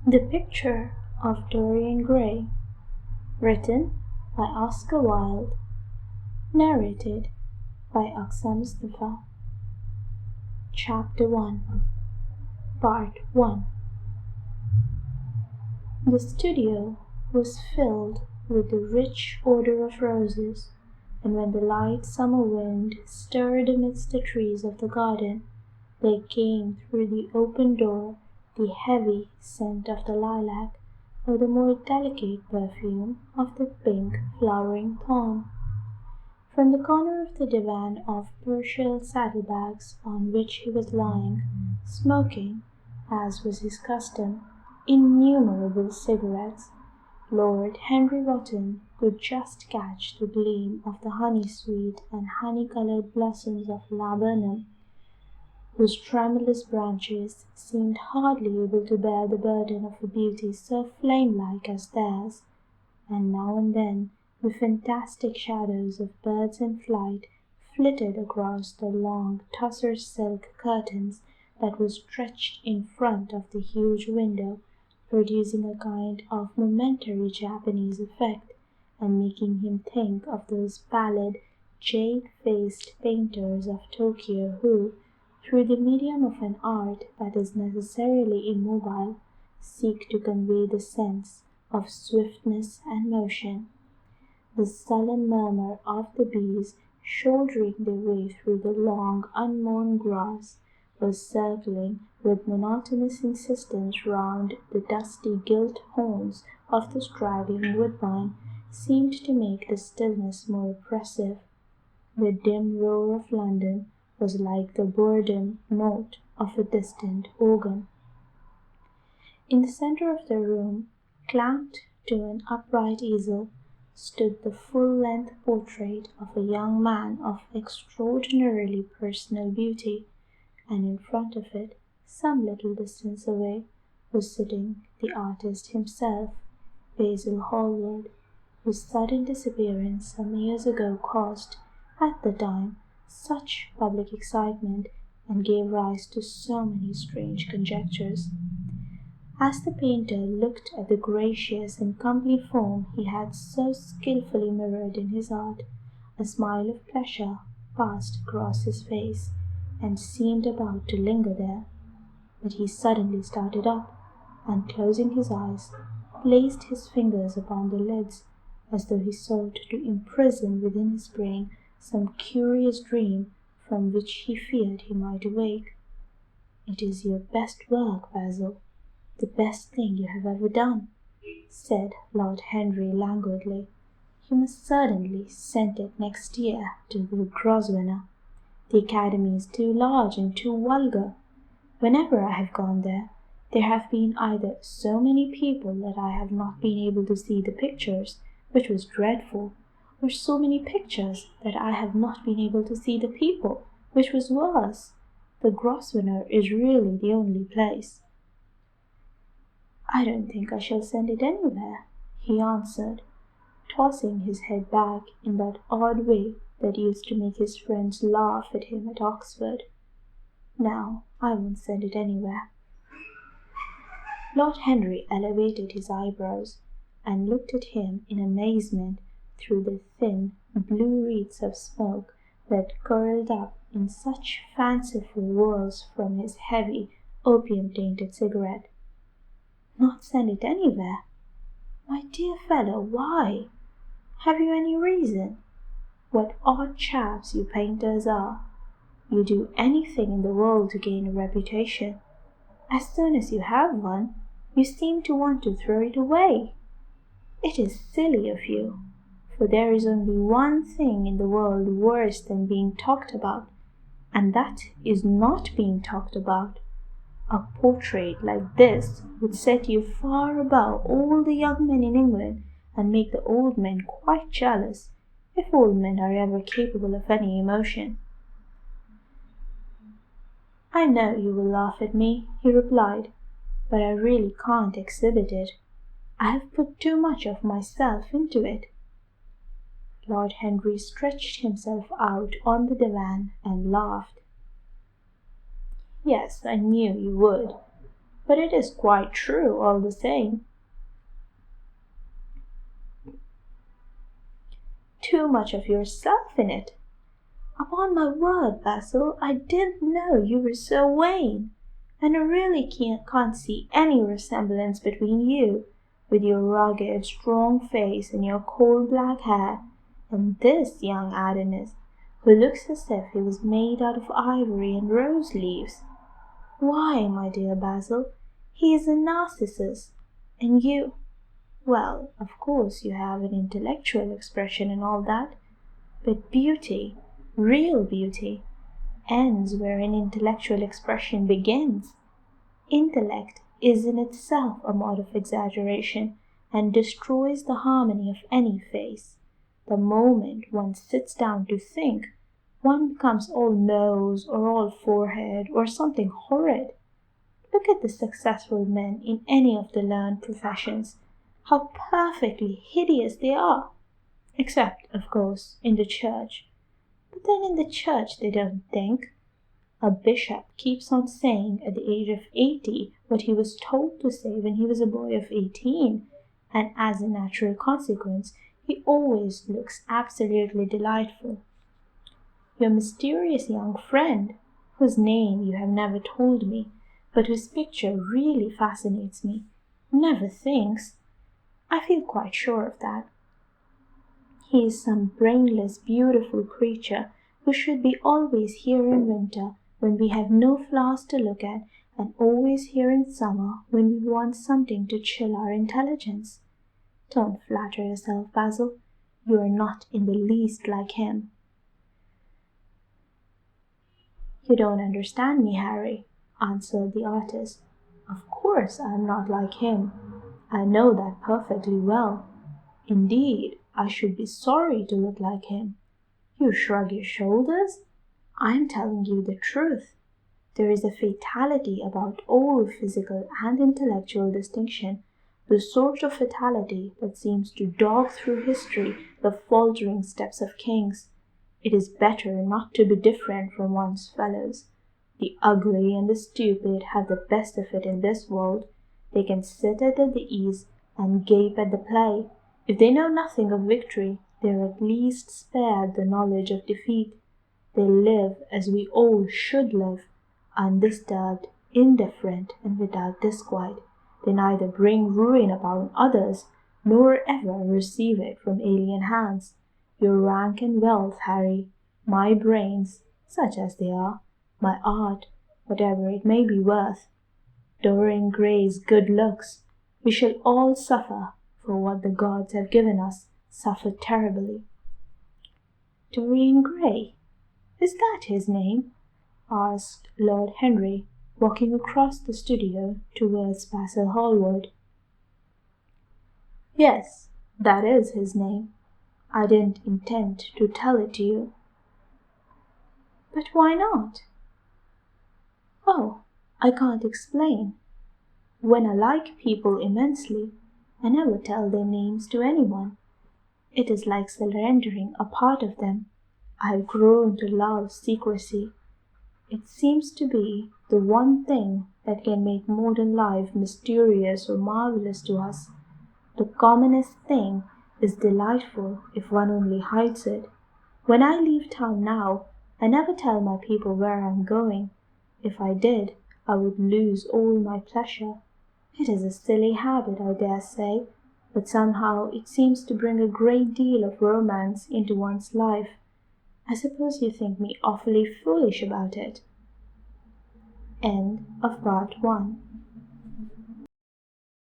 The Picture of Dorian Gray, written by Oscar Wilde, narrated by Aksa Mustafa. Chapter 1, Part 1. The studio was filled with the rich odor of roses, and when the light summer wind stirred amidst the trees of the garden, there came through the open door the heavy scent of the lilac, or the more delicate perfume of the pink flowering thorn. From the corner of the divan of Persian saddlebags on which he was lying, smoking, as was his custom, innumerable cigarettes, Lord Henry Wotton could just catch the gleam of the honey-sweet and honey-coloured blossoms of laburnum, whose tremulous branches seemed hardly able to bear the burden of a beauty so flame-like as theirs, and now and then the fantastic shadows of birds in flight flitted across the long tussar silk curtains that were stretched in front of the huge window, producing a kind of momentary Japanese effect, and making him think of those pallid, jade-faced painters of Tokyo who, through the medium of an art that is necessarily immobile, seek to convey the sense of swiftness and motion. The sullen murmur of the bees shouldering their way through the long unmown grass was circling with monotonous insistence round the dusty gilt horns of the straggling woodbine seemed to make the stillness more oppressive. The dim roar of London was like the boredom note of a distant organ. In the centre of the room, clamped to an upright easel, stood the full-length portrait of a young man of extraordinarily personal beauty, and in front of it, some little distance away, was sitting the artist himself, Basil Hallward, whose sudden disappearance some years ago caused, at the time, such public excitement and gave rise to so many strange conjectures. As the painter looked at the gracious and comely form he had so skilfully mirrored in his art, a smile of pleasure passed across his face and seemed about to linger there, but he suddenly started up, and closing his eyes, placed his fingers upon the lids, as though he sought to imprison within his brain some curious dream from which he feared he might awake. "It is your best work, Basil, the best thing you have ever done," said Lord Henry languidly. "You must certainly send it next year to the Grosvenor. The Academy is too large and too vulgar. Whenever I have gone there, there have been either so many people that I have not been able to see the pictures, which was dreadful, or so many pictures that I have not been able to see the people, which was worse. The Grosvenor is really the only place." "I don't think I shall send it anywhere," he answered, tossing his head back in that odd way that used to make his friends laugh at him at Oxford. "No, I won't send it anywhere." Lord Henry elevated his eyebrows and looked at him in amazement through the thin, blue wreaths of smoke that curled up in such fanciful whirls from his heavy, opium-tainted cigarette. "Not send it anywhere? My dear fellow, why? Have you any reason? What odd chaps you painters are! You do anything in the world to gain a reputation. As soon as you have one, you seem to want to throw it away. It is silly of you, for there is only one thing in the world worse than being talked about, and that is not being talked about. A portrait like this would set you far above all the young men in England and make the old men quite jealous, if old men are ever capable of any emotion." "I know you will laugh at me," he replied, "but I really can't exhibit it. I have put too much of myself into it." Lord Henry stretched himself out on the divan and laughed. "Yes, I knew you would. but it is quite true all the same. Too much of yourself in it. Upon my word, Basil, I didn't know you were so vain, and I really can't see any resemblance between you, with your rugged, strong face and your coal black hair, and this young Adonis, who looks as if he was made out of ivory and rose leaves. Why, my dear Basil, he is a Narcissus, and you, well, of course you have an intellectual expression and all that, but beauty, real beauty, ends where an intellectual expression begins. Intellect is in itself a mode of exaggeration and destroys the harmony of any face. The moment one sits down to think, one becomes all nose or all forehead or something horrid. Look at the successful men in any of the learned professions. How perfectly hideous they are! Except, of course, in the church. But then in the church they don't think. A bishop keeps on saying at the age of 80 what he was told to say when he was a boy of 18, and as a natural consequence, he always looks absolutely delightful. Your mysterious young friend, whose name you have never told me, but whose picture really fascinates me, never thinks. I feel quite sure of that. He is some brainless, beautiful creature who should be always here in winter when we have no flowers to look at, and always here in summer when we want something to chill our intelligence. Don't flatter yourself, Basil. You are not in the least like him. You don't understand me, Harry, answered the artist. Of course I am not like him. I know that perfectly well. Indeed, I should be sorry to look like him. You shrug your shoulders? I am telling you the truth. There is a fatality about all physical and intellectual distinction, the sort of fatality that seems to dog through history the faltering steps of kings. It is better not to be different from one's fellows. The ugly and the stupid have the best of it in this world. They can sit at the ease and gape at the play. If they know nothing of victory, they are at least spared the knowledge of defeat. They live as we all should live, undisturbed, indifferent, and without disquiet. They neither bring ruin upon others, nor ever receive it from alien hands. Your rank and wealth, Harry, my brains, such as they are, my art, whatever it may be worth, Dorian Gray's good looks, we shall all suffer for what the gods have given us, suffer terribly. Dorian Gray? Is that his name? Asked Lord Henry, walking across the studio towards Basil Hallward. Yes, that is his name. I didn't intend to tell it to you. But why not? Oh, I can't explain. When I like people immensely, I never tell their names to anyone. It is like surrendering a part of them. I have grown to love secrecy. It seems to be the one thing that can make modern life mysterious or marvelous to us. The commonest thing is delightful if one only hides it. When I leave town now, I never tell my people where I am going. If I did, I would lose all my pleasure. It is a silly habit, I dare say, but somehow it seems to bring a great deal of romance into one's life. I suppose you think me awfully foolish about it. End of part 1.